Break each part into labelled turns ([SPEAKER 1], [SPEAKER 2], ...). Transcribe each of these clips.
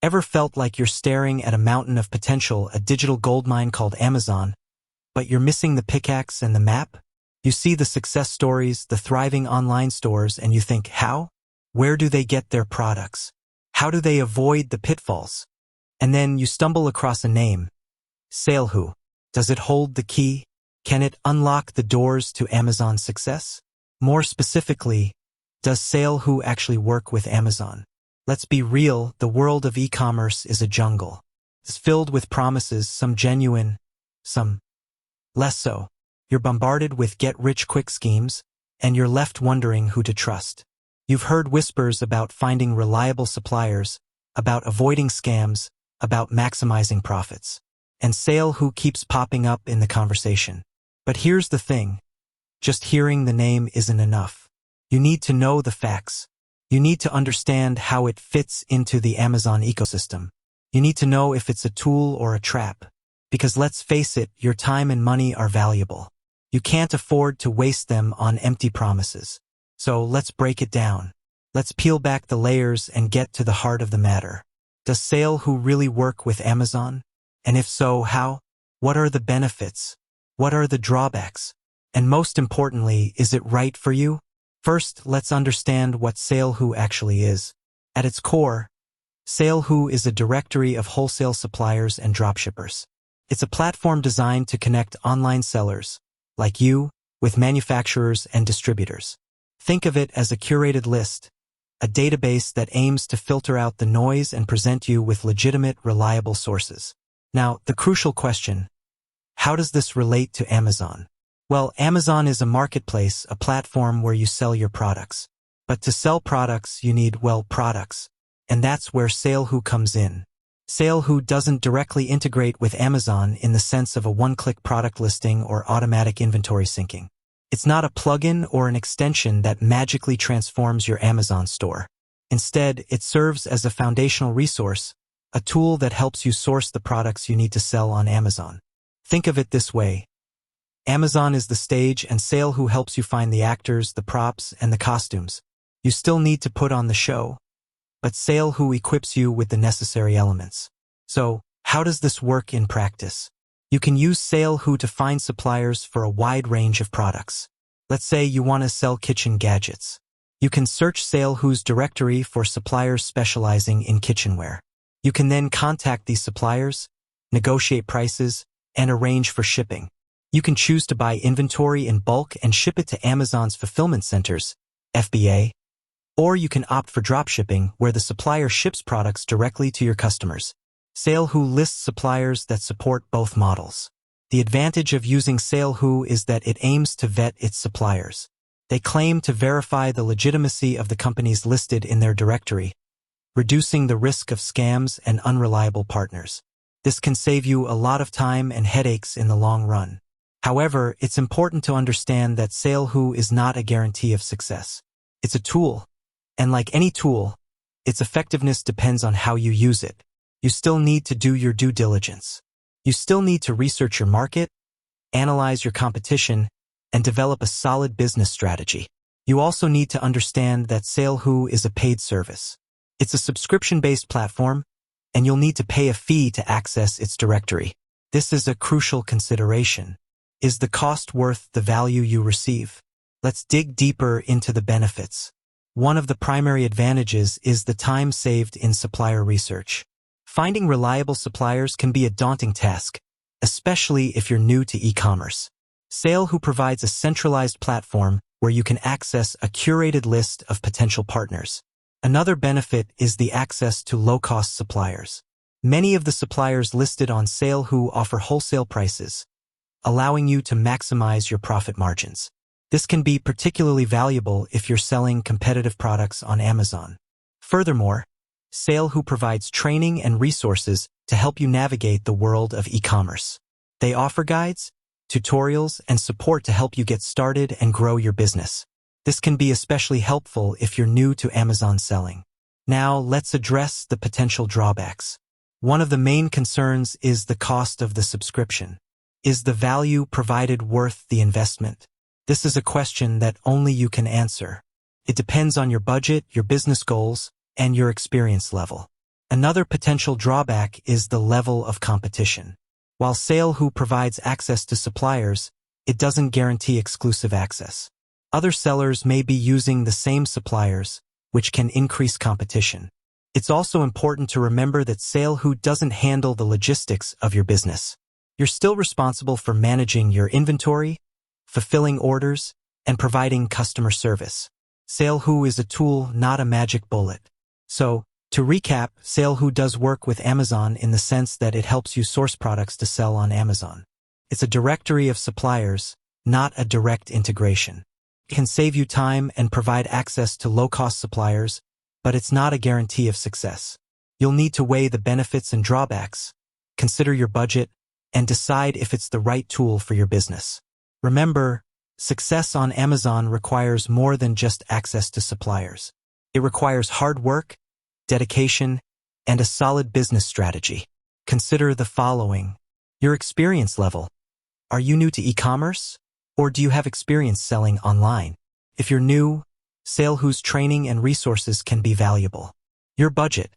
[SPEAKER 1] Ever felt like you're staring at a mountain of potential, a digital goldmine called Amazon, but you're missing the pickaxe and the map? You see the success stories, the thriving online stores, and you think, how? Where do they get their products? How do they avoid the pitfalls? And then you stumble across a name, SaleHoo. Does it hold the key? Can it unlock the doors to Amazon's success? More specifically, does SaleHoo actually work with Amazon? Let's be real, the world of e-commerce is a jungle. It's filled with promises, some genuine, some less so. You're bombarded with get-rich-quick schemes, and you're left wondering who to trust. You've heard whispers about finding reliable suppliers, about avoiding scams, about maximizing profits. And SaleHoo keeps popping up in the conversation. But here's the thing. Just hearing the name isn't enough. You need to know the facts. You need to understand how it fits into the Amazon ecosystem. You need to know if it's a tool or a trap. Because let's face it, your time and money are valuable. You can't afford to waste them on empty promises. So let's break it down. Let's peel back the layers and get to the heart of the matter. Does SaleHoo really work with Amazon? And if so, how? What are the benefits? What are the drawbacks? And most importantly, is it right for you? First, let's understand what SaleHoo actually is. At its core, SaleHoo is a directory of wholesale suppliers and dropshippers. It's a platform designed to connect online sellers, like you, with manufacturers and distributors. Think of it as a curated list, a database that aims to filter out the noise and present you with legitimate, reliable sources. Now, the crucial question, how does this relate to Amazon? Well, Amazon is a marketplace, a platform where you sell your products. But to sell products, you need, products. And that's where SaleHoo comes in. SaleHoo doesn't directly integrate with Amazon in the sense of a one-click product listing or automatic inventory syncing. It's not a plugin or an extension that magically transforms your Amazon store. Instead, it serves as a foundational resource, a tool that helps you source the products you need to sell on Amazon. Think of it this way. Amazon is the stage and SaleHoo helps you find the actors, the props, and the costumes. You still need to put on the show, but SaleHoo equips you with the necessary elements. So, how does this work in practice? You can use SaleHoo to find suppliers for a wide range of products. Let's say you want to sell kitchen gadgets. You can search SaleHoo's directory for suppliers specializing in kitchenware. You can then contact these suppliers, negotiate prices, and arrange for shipping. You can choose to buy inventory in bulk and ship it to Amazon's fulfillment centers, FBA, or you can opt for dropshipping, where the supplier ships products directly to your customers. SaleHoo lists suppliers that support both models. The advantage of using SaleHoo is that it aims to vet its suppliers. They claim to verify the legitimacy of the companies listed in their directory, reducing the risk of scams and unreliable partners. This can save you a lot of time and headaches in the long run. However, it's important to understand that SaleHoo is not a guarantee of success. It's a tool, and like any tool, its effectiveness depends on how you use it. You still need to do your due diligence. You still need to research your market, analyze your competition, and develop a solid business strategy. You also need to understand that SaleHoo is a paid service. It's a subscription-based platform, and you'll need to pay a fee to access its directory. This is a crucial consideration. Is the cost worth the value you receive? Let's dig deeper into the benefits. One of the primary advantages is the time saved in supplier research. Finding reliable suppliers can be a daunting task, especially if you're new to e-commerce. SaleHoo provides a centralized platform where you can access a curated list of potential partners. Another benefit is the access to low-cost suppliers. Many of the suppliers listed on SaleHoo offer wholesale prices, allowing you to maximize your profit margins. This can be particularly valuable if you're selling competitive products on Amazon. Furthermore, SaleHoo provides training and resources to help you navigate the world of e-commerce. They offer guides, tutorials, and support to help you get started and grow your business. This can be especially helpful if you're new to Amazon selling. Now, let's address the potential drawbacks. One of the main concerns is the cost of the subscription. Is the value provided worth the investment? This is a question that only you can answer. It depends on your budget, your business goals, and your experience level. Another potential drawback is the level of competition. While SaleHoo provides access to suppliers, it doesn't guarantee exclusive access. Other sellers may be using the same suppliers, which can increase competition. It's also important to remember that SaleHoo doesn't handle the logistics of your business. You're still responsible for managing your inventory, fulfilling orders, and providing customer service. SaleHoo is a tool, not a magic bullet. So, to recap, SaleHoo does work with Amazon in the sense that it helps you source products to sell on Amazon. It's a directory of suppliers, not a direct integration. It can save you time and provide access to low-cost suppliers, but it's not a guarantee of success. You'll need to weigh the benefits and drawbacks, consider your budget, and decide if it's the right tool for your business. Remember, success on Amazon requires more than just access to suppliers. It requires hard work, dedication, and a solid business strategy. Consider the following. Your experience level. Are you new to e-commerce? Or do you have experience selling online? If you're new, SaleHoo's training and resources can be valuable. Your budget.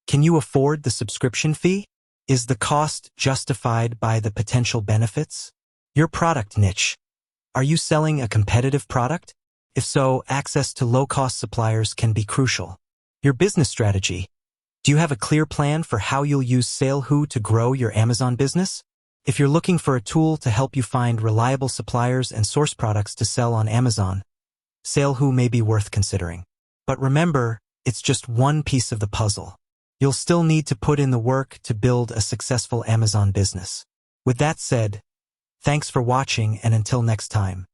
[SPEAKER 1] Can you afford the subscription fee? Is the cost justified by the potential benefits? Your product niche. Are you selling a competitive product? If so, access to low-cost suppliers can be crucial. Your business strategy. Do you have a clear plan for how you'll use SaleHoo to grow your Amazon business? If you're looking for a tool to help you find reliable suppliers and source products to sell on Amazon, SaleHoo may be worth considering. But remember, it's just one piece of the puzzle. You'll still need to put in the work to build a successful Amazon business. With that said, thanks for watching, and until next time.